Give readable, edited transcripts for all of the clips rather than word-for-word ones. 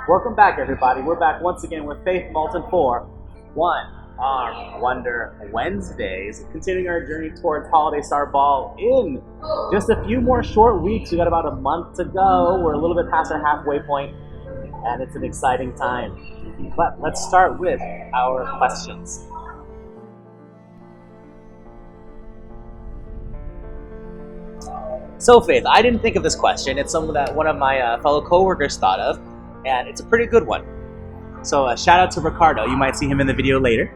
Welcome back, everybody. We're back once again with Faith Moulton for One Arm Wonder Wednesdays, continuing our journey towards Holiday Star Ball in just a few more short weeks. We got about a month to go. We're a little bit past our halfway point, and it's an exciting time. But let's start with our questions. So, Faith, I didn't think of this question. It's something that one of my fellow coworkers thought of, and it's a pretty good one. So, shout out to Ricardo. You might see him in the video later.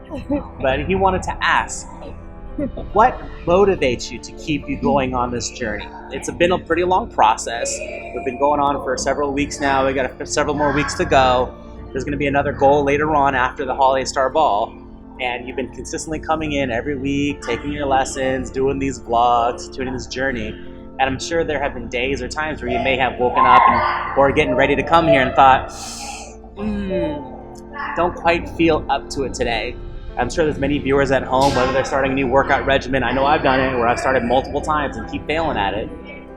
But he wanted to ask, what motivates you to keep you going on this journey? It's been a pretty long process. We've been going on for several weeks now. We got several more weeks to go. There's going to be another goal later on after the Holiday Star Ball. And you've been consistently coming in every week, taking your lessons, doing these vlogs, doing this journey. And I'm sure there have been days or times where you may have woken up or getting ready to come here and thought, don't quite feel up to it today. I'm sure there's many viewers at home, whether they're starting a new workout regimen. I know I've done it, where I've started multiple times and keep failing at it.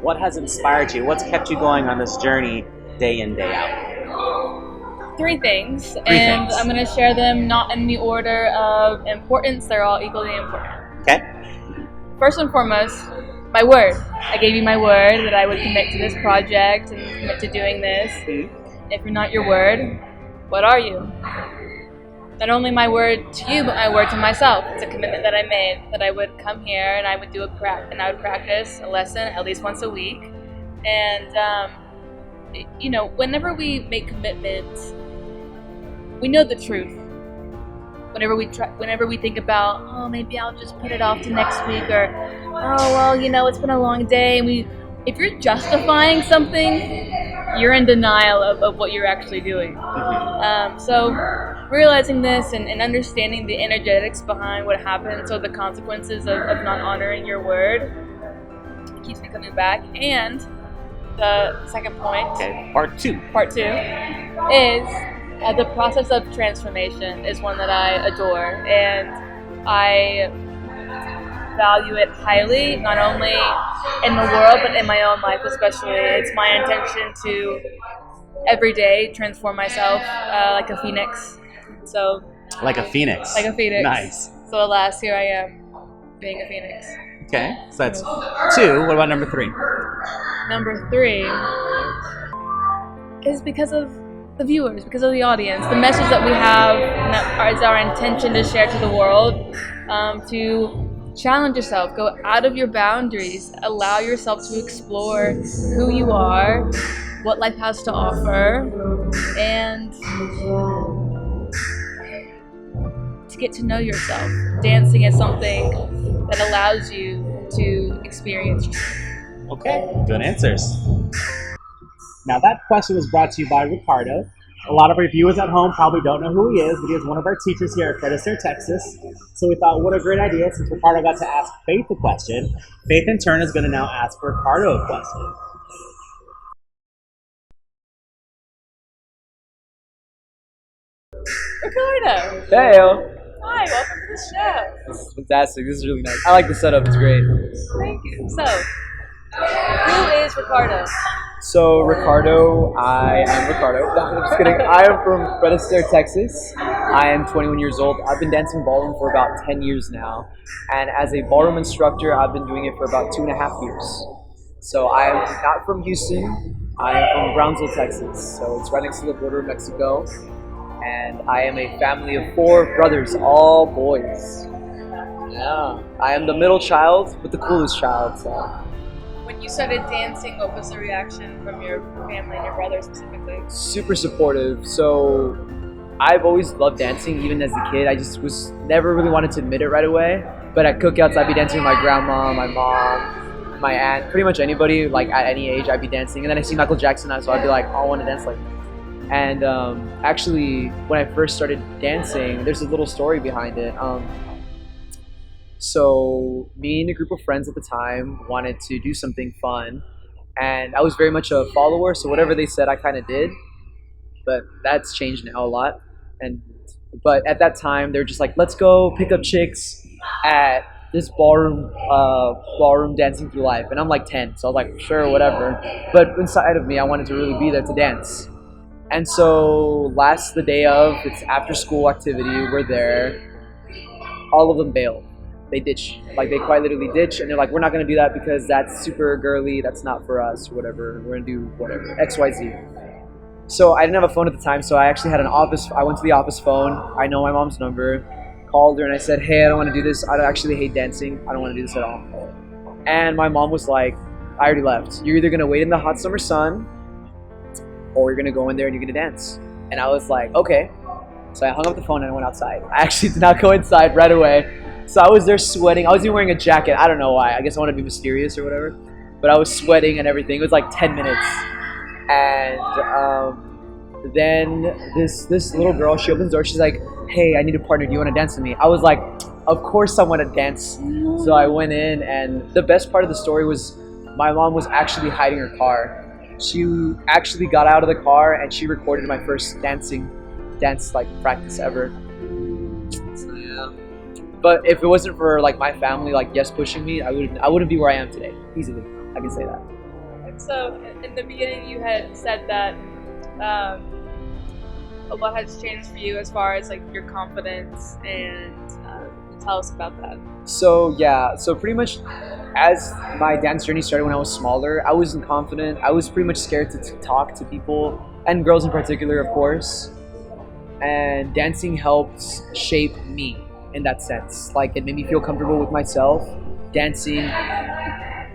What has inspired you? What's kept you going on this journey day in, day out? Three things. I'm going to share them not in the order of importance. They're all equally important. Okay. First and foremost, my word. I gave you my word that I would commit to this project and commit to doing this. If you're not your word, what are you? Not only my word to you, but my word to myself. It's a commitment that I made, that I would come here and I would I would practice a lesson at least once a week. And whenever we make commitments, we know the truth. Whenever we think about, oh, maybe I'll just put it off to next week, or oh, well, it's been a long day. And if you're justifying something, you're in denial of what you're actually doing. So realizing this and understanding the energetics behind what happened, so the consequences of not honoring your word, keeps me coming back. And the second point, Part two is the process of transformation is one that I adore, and I value it highly, not only in the world, but in my own life especially. It's my intention to every day transform myself like a phoenix. So Like a phoenix. Nice. So alas, here I am, being a phoenix. Okay, so that's two. What about number three? Number three is because of the viewers, because of the audience, the message that we have, and that is our intention to share to the world, to challenge yourself, go out of your boundaries, allow yourself to explore who you are, what life has to offer, and to get to know yourself. Dancing is something that allows you to experience yourself. Okay, good answers. Now that question was brought to you by Ricardo. A lot of our viewers at home probably don't know who he is, but he is one of our teachers here at Fred Astaire, Texas. So we thought, what a great idea, since Ricardo got to ask Faith a question. Faith in turn is going to now ask Ricardo a question. Ricardo! Hey, Hi, welcome to the show. this is fantastic. This is really nice. I like the setup. It's great. Thank you. So, who is Ricardo? So, I am Ricardo. No, I'm just kidding. I am from Fred Astaire, Texas. I am 21 years old. I've been dancing ballroom for about 10 years now. And as a ballroom instructor, I've been doing it for about 2.5 years. So, I am not from Houston. I am from Brownsville, Texas. So, it's right next to the border of Mexico. And I am a family of 4 brothers, all boys. Yeah. I am the middle child, but the coolest child. So. When you started dancing, what was the reaction from your family and your brother specifically? Super supportive. So I've always loved dancing, even as a kid. I just was never really wanted to admit it right away. But at cookouts, I'd be dancing with my grandma, my mom, my aunt, pretty much anybody. Like at any age, I'd be dancing. And then I see Michael Jackson, so I'd be like, oh, I want to dance like that. And actually, when I first started dancing, there's a little story behind it. So me and a group of friends at the time wanted to do something fun, and I was very much a follower, so whatever they said I kind of did, but that's changed now a lot. But at that time they were just like, let's go pick up chicks at this ballroom dancing through life, and I'm like 10, so I was like, sure, whatever. But inside of me, I wanted to really be there to dance. And so the day of, it's after school activity, we're there. All of them bail. They ditch. Like, they quite literally ditch, and they're like, we're not going to do that because that's super girly, that's not for us, whatever. We're going to do whatever, XYZ. So I didn't have a phone at the time, so I actually had I went to the office phone. I know my mom's number. Called her and I said, hey, I don't want to do this. I actually hate dancing. I don't want to do this at all. And my mom was like, I already left. You're either going to wait in the hot summer sun, or you're going to go in there and you're going to dance. And I was like, okay. So I hung up the phone and I went outside. I actually did not go inside right away. So I was there sweating. I was even wearing a jacket. I don't know why. I guess I want to be mysterious or whatever. But I was sweating and everything. It was like 10 minutes. And then this little girl, she opens the door. She's like, hey, I need a partner. Do you want to dance with me? I was like, of course I want to dance. So I went in, and the best part of the story was my mom was actually hiding her car. She actually got out of the car and she recorded my first dance like practice ever. So yeah. But if it wasn't for like my family like pushing me, I wouldn't be where I am today. Easily, I can say that. So in the beginning, you had said that a lot has changed for you as far as like your confidence, and tell us about that. So yeah, so pretty much as my dance journey started when I was smaller, I wasn't confident. I was pretty much scared to talk to people, and girls in particular, of course. And dancing helped shape me in that sense. Like, it made me feel comfortable with myself, dancing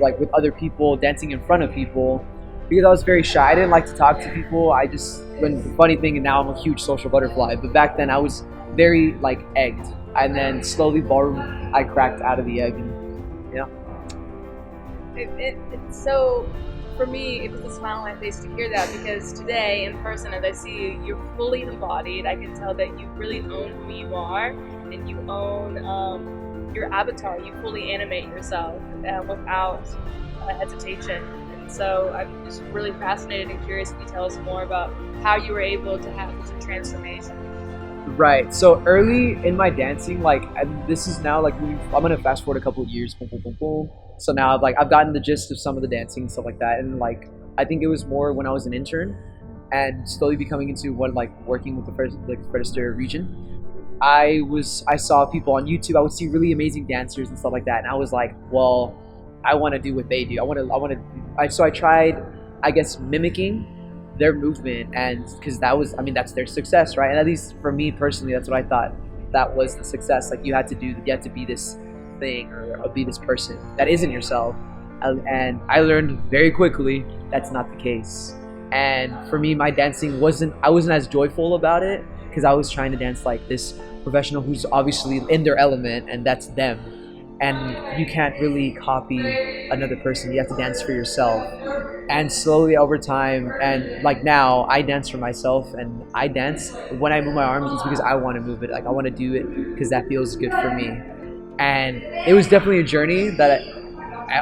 like with other people, dancing in front of people, because I was very shy. I didn't like to talk to people. The funny thing, and now I'm a huge social butterfly, but back then I was very like egged. And then slowly ballroom, I cracked out of the egg, and yeah. It's so, for me, it was a smile on my face to hear that, because today in person, as I see you, you're fully embodied. I can tell that you really own who you are, and you own your avatar. You fully animate yourself without hesitation. And so I'm just really fascinated and curious if you tell us more about how you were able to have such a transformation. Right. So early in my dancing, this is now I'm gonna fast forward a couple of years. Boom, boom, boom, boom. So now I've gotten the gist of some of the dancing and stuff like that, and I think it was more when I was an intern and slowly becoming into working with the Fred Astaire region. I saw people on YouTube. I would see really amazing dancers and stuff like that, and I was like, well, I want to do what they do. So I tried, I guess, mimicking their movement, and because that's their success, right? And at least for me personally, that's what I thought that was the success. Like, you had to be this thing or be this person that isn't yourself. And I learned very quickly that's not the case. And for me, my dancing I wasn't as joyful about it, because I was trying to dance like this professional who's obviously in their element, and that's them. And you can't really copy another person. You have to dance for yourself. And slowly over time, and now I dance for myself, and I dance when I move my arms, it's because I want to move it. I want to do it because that feels good for me. And it was definitely a journey that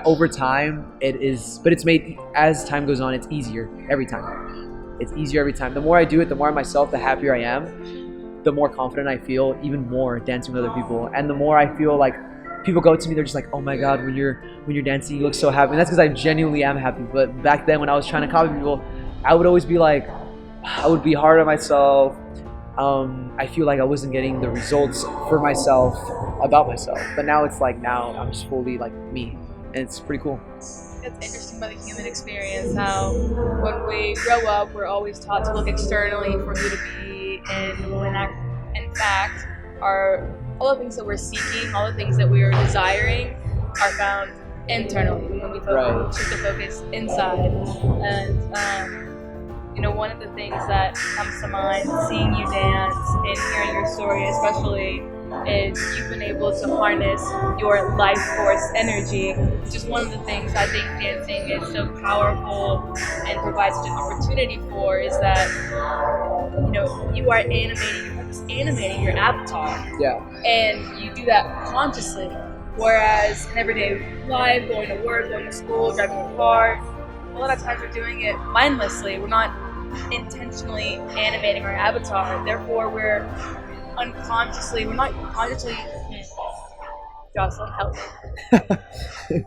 over time it is, but it's made, as time goes on, it's easier every time. It's easier every time. The more I do it, the more I'm myself, the happier I am, the more confident I feel, even more dancing with other people. And the more I feel like people go to me, they're just like, oh my God, when you're dancing, you look so happy. And that's because I genuinely am happy. But back then, when I was trying to copy people, I would always be like, I would be hard on myself. I feel like I wasn't getting the results for myself, about myself. But now it's now I'm just fully me. And it's pretty cool. It's interesting about the human experience, how when we grow up, we're always taught to look externally for who to be, and when in fact, all the things that we're seeking, all the things that we are desiring are found internally when we shift the focus inside. And one of the things that comes to mind, seeing you dance and hearing your story especially, is you've been able to harness your life force energy, which is one of the things I think dancing is so powerful and provides such an opportunity for, is that you are animating your avatar. Yeah. And you do that consciously, whereas in everyday life, going to work, going to school, driving a car, a lot of times we're doing it mindlessly. We're not intentionally animating our avatar, therefore we're not consciously Jocelyn, help me.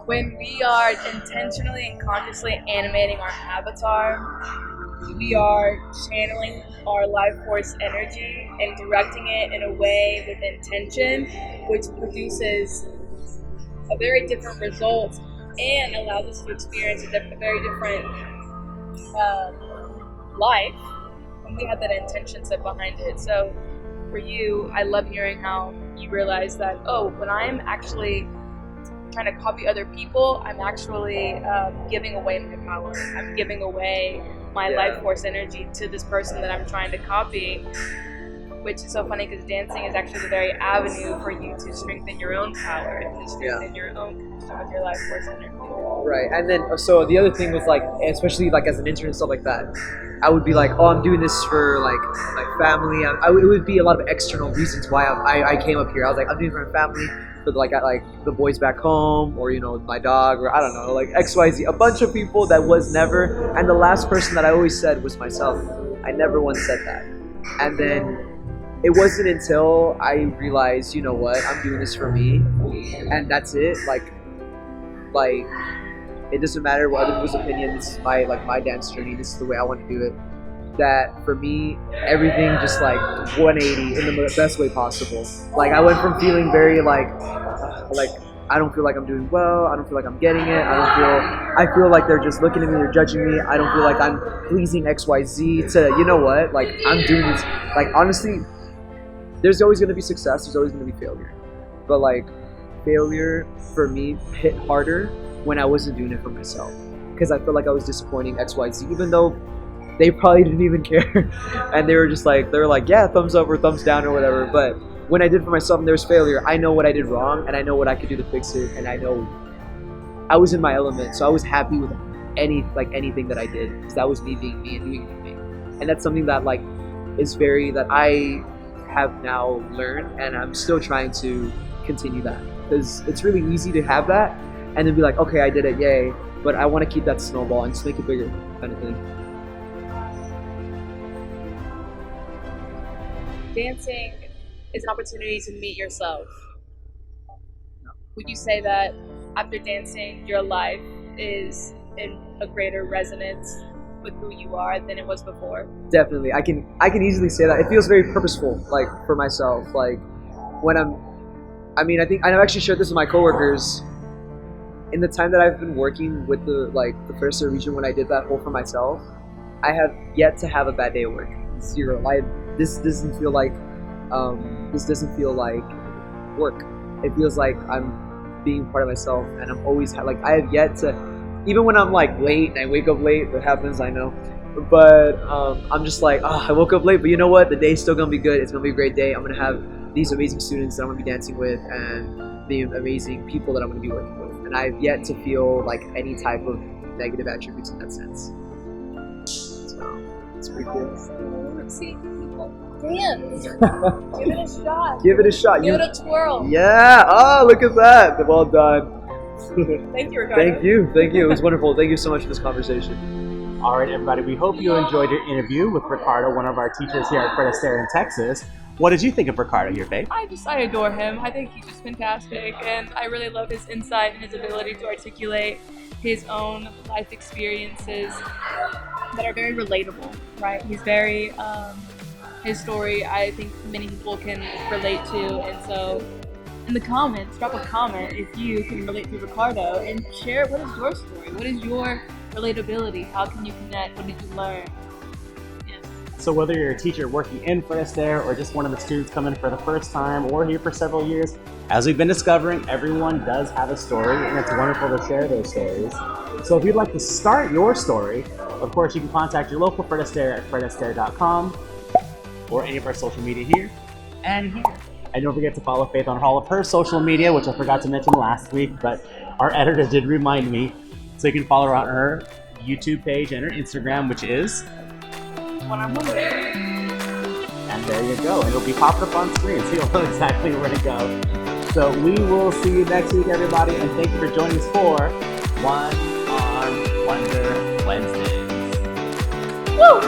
When we are intentionally and consciously animating our avatar, we are channeling our life force energy and directing it in a way with intention, which produces a very different result and allows us to experience a very different life when we have that intention set behind it. So for you, I love hearing how you realize that, oh, when I'm actually trying to copy other people, I'm actually giving away my power. I'm giving away my life force energy to this person that I'm trying to copy, which is so funny because dancing is actually the very avenue for you to strengthen your own power and to strengthen your own connection with your life force energy. Right, and then so the other thing was like, especially like as an intern and stuff like that, I would be like, oh, I'm doing this for like my family. It would be a lot of external reasons why I came up here. I was like, I'm doing it for my family, for like the boys back home, or my dog, or I don't know, like XYZ, a bunch of people that was never. And the last person that I always said was myself. I never once said that. And then it wasn't until I realized, you know what, I'm doing this for me, and that's it. Like it doesn't matter what other people's opinion. This is my dance journey. This is the way I want to do it. That for me, everything just like 180 in the best way possible. Like I went from feeling very like I don't feel like I'm doing well. I don't feel like I'm getting it. I feel like they're just looking at me. They're judging me. I don't feel like I'm pleasing XYZ. To you know what? Like I'm doing this. Like honestly, there's always gonna be success. There's always gonna be failure. But like failure for me hit harder when I wasn't doing it for myself, because I felt like I was disappointing XYZ, even though they probably didn't even care, and they were like, yeah, thumbs up or thumbs down or whatever. But when I did for myself and there was failure, I know what I did wrong and I know what I could do to fix it, and I know I was in my element, so I was happy with anything that I did, because that was me being me and doing me. And that's something that that I have now learned, and I'm still trying to continue that, because it's really easy to have that and then be like, okay, I did it, yay, but I want to keep that snowball and just make it bigger, kind of thing. Dancing is an opportunity to meet yourself. Would you say that after dancing, your life is in a greater resonance with who you are than it was before? Definitely. I can easily say that. It feels very purposeful, like for myself. Like when I think I've actually shared this with my coworkers. In the time that I've been working with the Fred Astaire region, when I did that whole for myself, I have yet to have a bad day at work. Zero. This doesn't feel like work. It feels like I'm being part of myself, and I'm always I have yet to, even when I'm late and I wake up late, that happens, I know, but I'm just I woke up late, but you know what, the day's still gonna be good. It's gonna be a great day. I'm gonna have these amazing students that I'm gonna be dancing with, and the amazing people that I'm gonna be working with, and I've yet to feel any type of negative attributes in that sense. So it's pretty cool. See people dance. Give it a shot. Give it a shot. Give it a twirl. Yeah. Oh, look at that. Well done. Thank you, Ricardo. Thank you. It was wonderful. Thank you so much for this conversation. All right, everybody. We hope you enjoyed your interview with Ricardo, one of our teachers here at Fred Astaire in Texas. What did you think of Ricardo here, babe? I adore him. I think he's just fantastic, and I really love his insight and his ability to articulate his own life experiences that are very relatable, right? He's very, his story, I think many people can relate to, and so in the comments, drop a comment if you can relate to Ricardo, and share what is your story, what is your relatability, how can you connect, what did you learn? So whether you're a teacher working in Fred Astaire or just one of the students coming for the first time or here for several years, as we've been discovering, everyone does have a story, and it's wonderful to share those stories. So if you'd like to start your story, of course you can contact your local Fred Astaire at fredastaire.com or any of our social media here and here. And don't forget to follow Faith on all of her social media, which I forgot to mention last week, but our editor did remind me. So you can follow her on her YouTube page and her Instagram, which is One Arm Fred. And there you go. It'll be popping up on screen, so you'll know exactly where to go. So we will see you next week, everybody, and thank you for joining us for One Arm Wonder Wednesdays. Woo!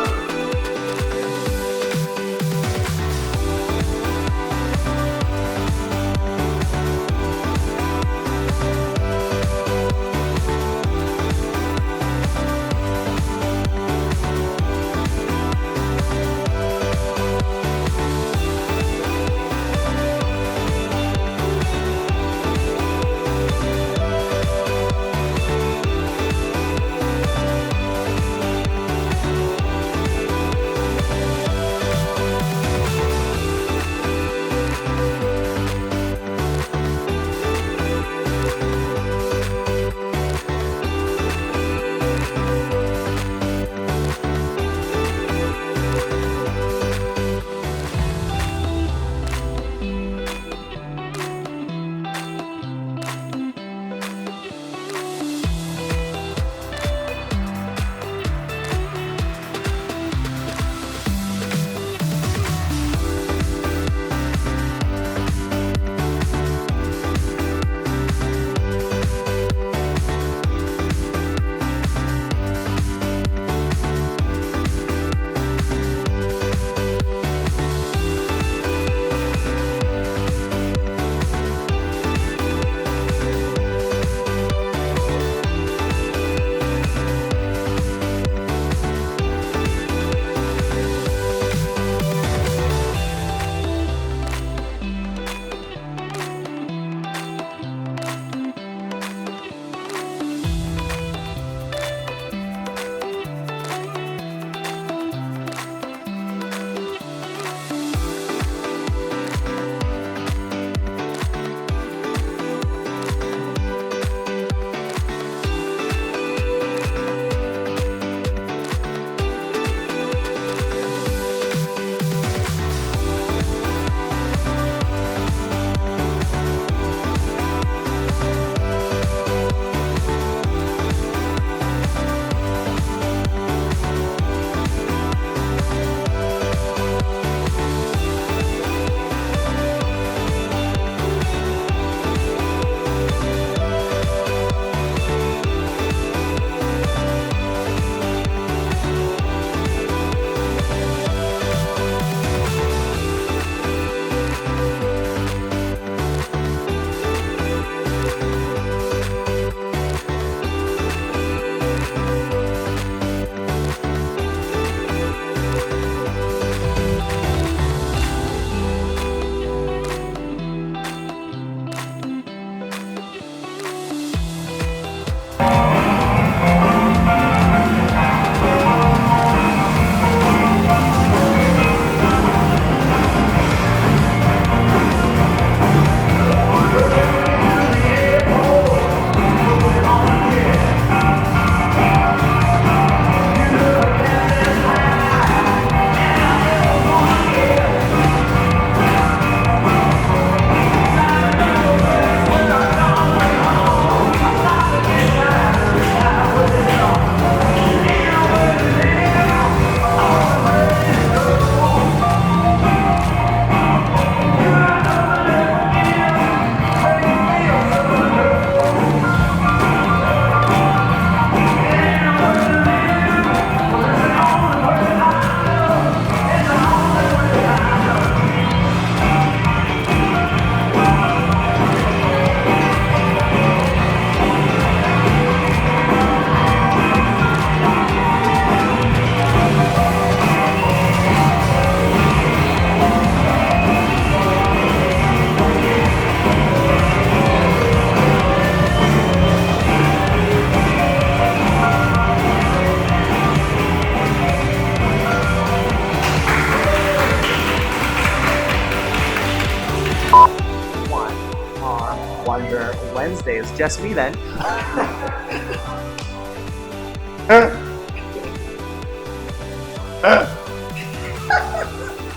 Wonder Wednesdays. Just me then.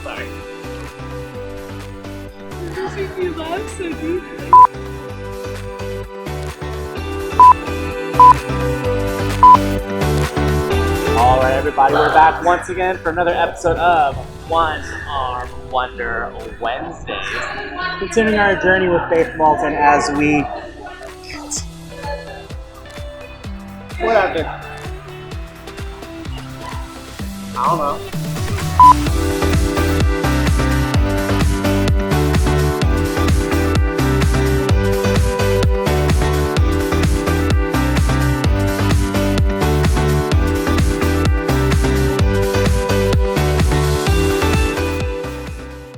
Sorry. You laugh so deeply. All right, everybody, we're back once again for another episode of One Arm Wonder Wednesdays. Continuing our journey with Faith Moulton as we... What happened? I don't know.